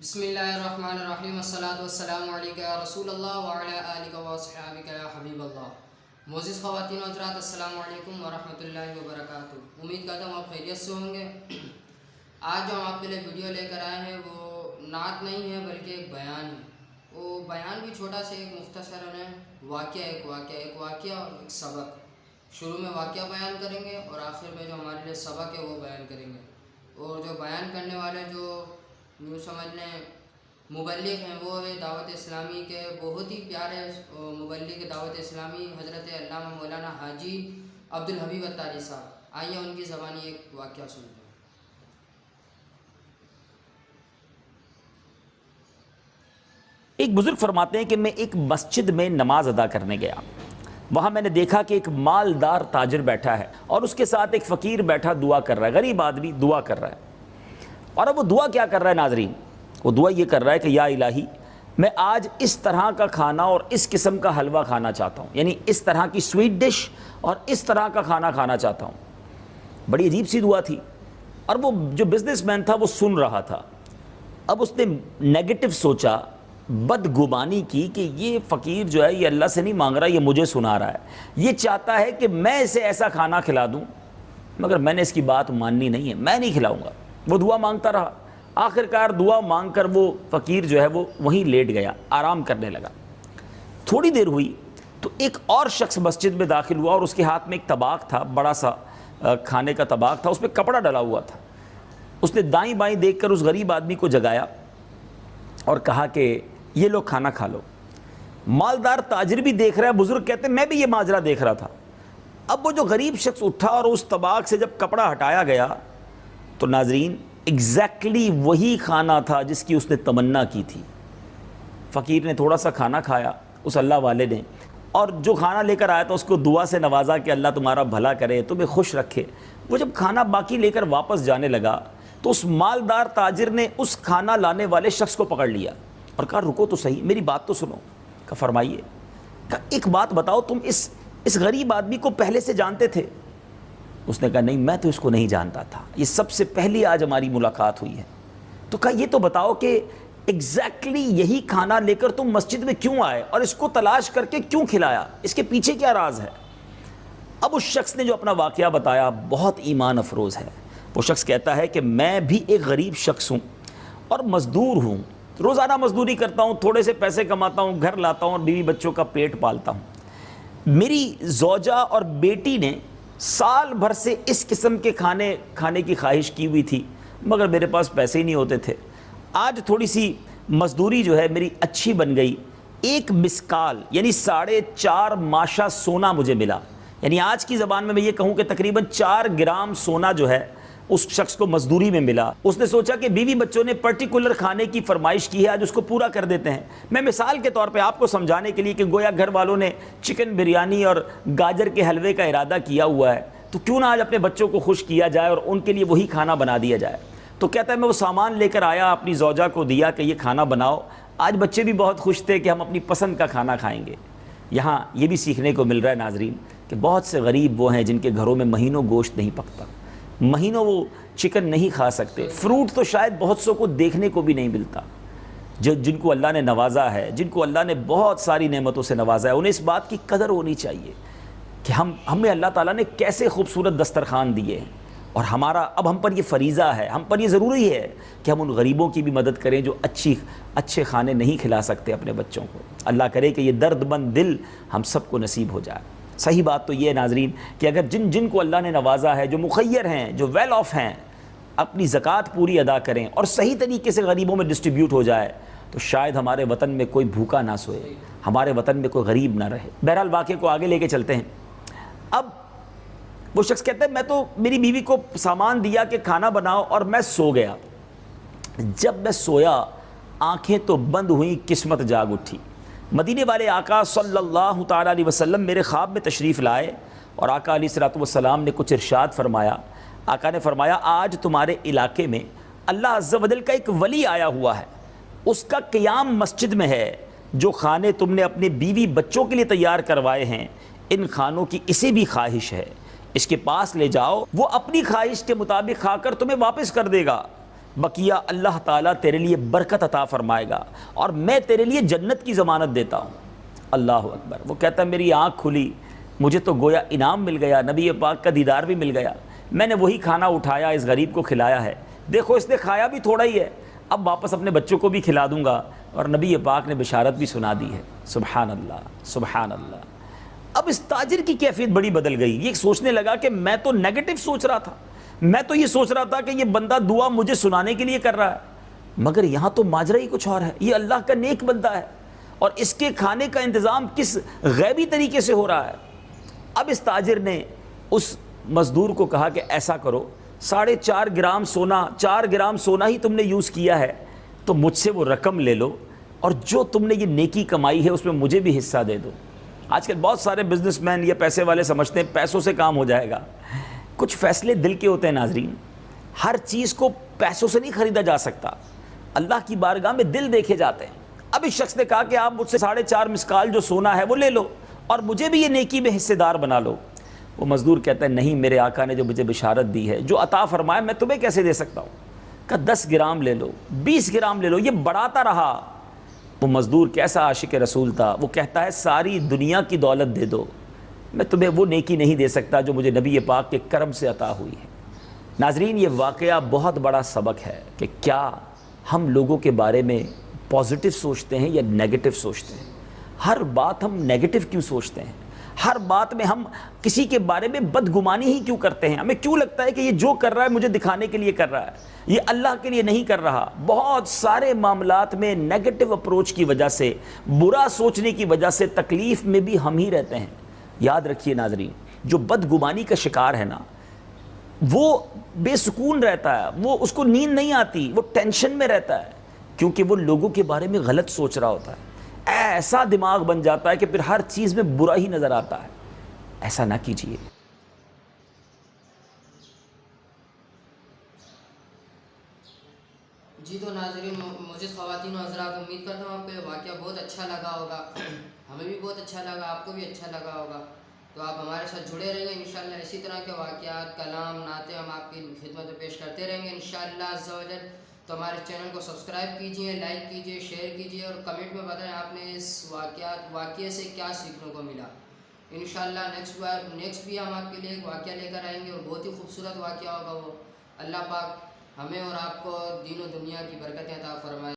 बिस्मिल्लाहिर्रहमानिर्रहीम अस्सलातु वस्सलामु अलैका या रसूल अल्लाह व अला आलिका व अस्हाबिका या हबीब अल्लाह। मोअज़्ज़िज़ ख़वातीन व हज़रात, अस्सलामु अलैकुम व रहमतुल्लाहि व बरकातुहू। उम्मीद करता हूँ आप खैरियत से होंगे। आज जो हम आपके लिए वीडियो लेकर आए हैं वो नात नहीं है बल्कि एक बयान है। वो बयान भी छोटा सा एक मुख्तसरन है, एक वाक़या और एक सबक। शुरू में वाक़या बयान करेंगे और आखिर में जो हमारे लिए सबक है वो बयान करेंगे। और जो बयान करने वाले जो यूँ समझ लें मुबल्लिग़ हैं वो है दावत इस्लामी के बहुत ही प्यारे मुबल्लिग़ दावत इस्लामी हज़रत अल्लामा मौलाना हाजी अब्दुल हबीब अत्तारी साहब। आइए उनकी ज़बानी एक वाक़या सुनते हैं। एक बुज़ुर्ग फरमाते हैं कि मैं एक मस्जिद में नमाज अदा करने गया। वहाँ मैंने देखा कि एक मालदार ताजिर बैठा है और उसके साथ एक फ़कीर बैठा दुआ कर रहा है, गरीब आदमी दुआ कर रहा है। और अब वो दुआ क्या कर रहा है नाज़रीन, वो दुआ ये कर रहा है कि या इलाही, मैं आज इस तरह का खाना और इस किस्म का हलवा खाना चाहता हूँ, यानी इस तरह की स्वीट डिश और इस तरह का खाना खाना चाहता हूँ। बड़ी अजीब सी दुआ थी। और वो जो बिज़नेसमैन था वो सुन रहा था। अब उसने नेगेटिव सोचा, बदगुमानी की कि ये फ़कीर जो है ये अल्लाह से नहीं मांग रहा, ये मुझे सुना रहा है, ये चाहता है कि मैं इसे ऐसा खाना खिला दूँ, मगर मैंने इसकी बात माननी नहीं है, मैं नहीं खिलाऊँगा। वो दुआ मांगता रहा। आखिरकार दुआ मांगकर वो फ़कीर जो है वो वहीं लेट गया, आराम करने लगा। थोड़ी देर हुई तो एक और शख्स मस्जिद में दाखिल हुआ और उसके हाथ में एक तबाक था, बड़ा सा खाने का तबाक था, उस पर कपड़ा डला हुआ था। उसने दाईं बाईं देखकर उस गरीब आदमी को जगाया और कहा कि ये लो खाना खा लो। मालदार ताजिर भी देख रहा है, बुज़ुर्ग कहते हैं मैं भी ये माजरा देख रहा था। अब वो जो गरीब शख्स उठा और उस तबाक से जब कपड़ा हटाया गया तो नाज़रीन एग्जैक्टली वही खाना था जिसकी उसने तमन्ना की थी। फ़कीर ने थोड़ा सा खाना खाया, उस अल्लाह वाले ने, और जो खाना लेकर आया था उसको दुआ से नवाजा कि अल्लाह तुम्हारा भला करे, तुम्हें खुश रखे। वो जब खाना बाकी लेकर वापस जाने लगा तो उस मालदार ताजिर ने उस खाना लाने वाले शख्स को पकड़ लिया और कहा रुको तो सही, मेरी बात तो सुनो। कहा फरमाइए। कहा एक बात बताओ, तुम इस गरीब आदमी को पहले से जानते थे? उसने कहा नहीं, मैं तो इसको नहीं जानता था, ये सबसे पहली आज हमारी मुलाकात हुई है। तो कहा ये तो बताओ कि एग्जैक्टली यही खाना लेकर तुम मस्जिद में क्यों आए और इसको तलाश करके क्यों खिलाया, इसके पीछे क्या राज है? अब उस शख्स ने जो अपना वाक़या बताया बहुत ईमान अफरोज़ है। वो शख्स कहता है कि मैं भी एक गरीब शख्स हूँ और मज़दूर हूँ, रोज़ाना मज़दूरी करता हूँ, थोड़े से पैसे कमाता हूँ, घर लाता हूँ और बीवी बच्चों का पेट पालता हूँ। मेरी ज़ौजा और बेटी ने साल भर से इस किस्म के खाने की ख्वाहिश की हुई थी, मगर मेरे पास पैसे ही नहीं होते थे। आज थोड़ी सी मज़दूरी जो है मेरी अच्छी बन गई, एक मिसकाल यानी 4.5 माशा सोना मुझे मिला। यानी आज की ज़बान में मैं ये कहूँ कि तकरीबन 4 ग्राम सोना जो है उस शख्स को मजदूरी में मिला। उसने सोचा कि बीवी बच्चों ने पर्टिकुलर खाने की फरमाइश की है, आज उसको पूरा कर देते हैं। मैं मिसाल के तौर पे आपको समझाने के लिए कि गोया घर वालों ने चिकन बिरयानी और गाजर के हलवे का इरादा किया हुआ है, तो क्यों ना आज अपने बच्चों को खुश किया जाए और उनके लिए वही खाना बना दिया जाए। तो कहता है मैं वो सामान लेकर आया, अपनी ज़ौजा को दिया कि ये खाना बनाओ। आज बच्चे भी बहुत खुश थे कि हम अपनी पसंद का खाना खाएँगे। यहाँ ये भी सीखने को मिल रहा है नाजरीन कि बहुत से गरीब वो हैं जिनके घरों में महीनों गोश्त नहीं पकता, महीनों वो चिकन नहीं खा सकते। फ्रूट तो शायद बहुत सौ को देखने को भी नहीं मिलता। जिनको अल्लाह ने नवाजा है, जिनको अल्लाह ने बहुत सारी नेमतों से नवाजा है, उन्हें इस बात की कदर होनी चाहिए कि हमें अल्लाह ताला ने कैसे खूबसूरत दस्तरखान दिए हैं और हमारा अब हम पर ये फ़रीज़ा है, हम पर ये ज़रूरी है कि हम उन गरीबों की भी मदद करें जो अच्छे खाने नहीं खिला सकते अपने बच्चों को। अल्लाह करे कि ये दर्दमंद दिल हम सबको नसीब हो जाए। सही बात तो ये है नाजरीन कि अगर जिनको अल्लाह ने नवाजा है, जो मुखय्यर हैं, जो वेल ऑफ हैं, अपनी ज़कात पूरी अदा करें और सही तरीके से गरीबों में डिस्ट्रीब्यूट हो जाए तो शायद हमारे वतन में कोई भूखा ना सोए, हमारे वतन में कोई गरीब ना रहे। बहरहाल वाक़े को आगे लेके चलते हैं। अब वो शख्स कहता है मैं तो मेरी बीवी को सामान दिया कि खाना बनाओ और मैं सो गया। जब मैं सोया आँखें तो बंद हुई, किस्मत जाग उठी। मदीने वाले आका सल्लल्लाहु ताला अलैहि वसल्लम मेरे ख्वाब में तशरीफ़ लाए और आका अलैहिस्सलातु वस्सलाम ने कुछ इरशाद फरमाया। आका ने फरमाया आज तुम्हारे इलाके में अल्लाह अज़्ज़ा वजल का एक वली आया हुआ है, उसका क़याम मस्जिद में है। जो खाने तुमने अपने बीवी बच्चों के लिए तैयार करवाए हैं, इन खानों की इसे भी ख्वाहिश है, इसके पास ले जाओ, वो अपनी ख्वाहिश के मुताबिक खाकर तुम्हें वापस कर देगा। بقیہ اللہ تعالیٰ تیرے لیے برکت عطا فرمائے گا اور میں تیرے لیے جنت کی ضمانت دیتا ہوں۔ اللہ اکبر۔ وہ کہتا ہے میری آنکھ کھلی، مجھے تو گویا انعام مل گیا، نبی پاک کا دیدار بھی مل گیا، میں نے وہی کھانا اٹھایا اس غریب کو کھلایا ہے، دیکھو اس نے کھایا بھی تھوڑا ہی ہے، اب واپس اپنے بچوں کو بھی کھلا دوں گا، اور نبی پاک نے بشارت بھی سنا دی ہے۔ سبحان اللہ، سبحان اللہ۔ اب اس تاجر کی کیفیت بڑی بدل گئی، یہ سوچنے لگا کہ میں تو نیگیٹو سوچ رہا تھا، میں تو یہ سوچ رہا تھا کہ یہ بندہ دعا مجھے سنانے کے لیے کر رہا ہے، مگر یہاں تو ماجرا ہی کچھ اور ہے، یہ اللہ کا نیک بندہ ہے اور اس کے کھانے کا انتظام کس غیبی طریقے سے ہو رہا ہے۔ اب اس تاجر نے اس مزدور کو کہا کہ ایسا کرو، 4.5 گرام سونا، 4 گرام سونا ہی تم نے یوز کیا ہے، تو مجھ سے وہ رقم لے لو اور جو تم نے یہ نیکی کمائی ہے اس میں مجھے بھی حصہ دے دو۔ آج کل بہت سارے بزنس مین یا پیسے والے سمجھتے ہیں پیسوں سے کام ہو جائے گا، کچھ فیصلے دل کے ہوتے ہیں ناظرین، ہر چیز کو پیسوں سے نہیں خریدا جا سکتا، اللہ کی بارگاہ میں دل دیکھے جاتے ہیں۔ اب اس شخص نے کہا کہ آپ مجھ سے 4.5 مسکال جو سونا ہے وہ لے لو اور مجھے بھی یہ نیکی میں حصے دار بنا لو۔ وہ مزدور کہتا ہے نہیں، میرے آقا نے جو مجھے بشارت دی ہے، جو عطا فرمایا، میں تمہیں کیسے دے سکتا ہوں؟ کہ 10 گرام لے لو، 20 گرام لے لو، یہ بڑھاتا رہا۔ وہ مزدور کیسا عاشق رسول تھا، وہ کہتا ہے ساری دنیا کی دولت دے دو، میں تمہیں وہ نیکی نہیں دے سکتا جو مجھے نبی پاک کے کرم سے عطا ہوئی ہے۔ ناظرین، یہ واقعہ بہت بڑا سبق ہے کہ کیا ہم لوگوں کے بارے میں پازیٹیو سوچتے ہیں یا نیگیٹو سوچتے ہیں؟ ہر بات ہم نیگیٹو کیوں سوچتے ہیں؟ ہر بات میں ہم کسی کے بارے میں بدگمانی ہی کیوں کرتے ہیں؟ ہمیں کیوں لگتا ہے کہ یہ جو کر رہا ہے مجھے دکھانے کے لیے کر رہا ہے، یہ اللہ کے لیے نہیں کر رہا؟ بہت سارے معاملات میں نیگیٹو اپروچ کی وجہ سے، برا سوچنے کی وجہ سے تکلیف میں بھی ہم ہی رہتے ہیں۔ یاد رکھیے ناظرین، جو بدگمانی کا شکار ہے نا، وہ بے سکون رہتا ہے، وہ اس کو نیند نہیں آتی، وہ ٹینشن میں رہتا ہے، کیونکہ وہ لوگوں کے بارے میں غلط سوچ رہا ہوتا ہے۔ ایسا دماغ بن جاتا ہے کہ پھر ہر چیز میں برا ہی نظر آتا ہے۔ ایسا نہ کیجیے۔ جی تو ناظرین، معزز خواتین و حضرات، امید کرتا ہوں آپ کو یہ واقعہ بہت اچھا لگا ہوگا، ہمیں بھی بہت اچھا لگا، آپ کو بھی اچھا لگا ہوگا۔ تو آپ ہمارے ساتھ جڑے رہیں گے، انشاءاللہ اسی طرح کے واقعات، کلام، نعتیں ہم آپ کی خدمت میں پیش کرتے رہیں گے انشاءاللہ عز و جل۔ تو ہمارے چینل کو سبسکرائب کیجئے، لائک کیجئے، شیئر کیجئے اور کمنٹ میں بتائیں آپ نے اس واقعے سے کیا سیکھنے کو ملا۔ انشاءاللہ نیکسٹ بھی ہم آپ کے لیے ایک واقعہ لے کر آئیں گے اور بہت ہی خوبصورت واقعہ ہوگا وہ۔ اللہ پاک ہمیں اور آپ کو دین و دنیا کی برکتیں عطا فرمائے۔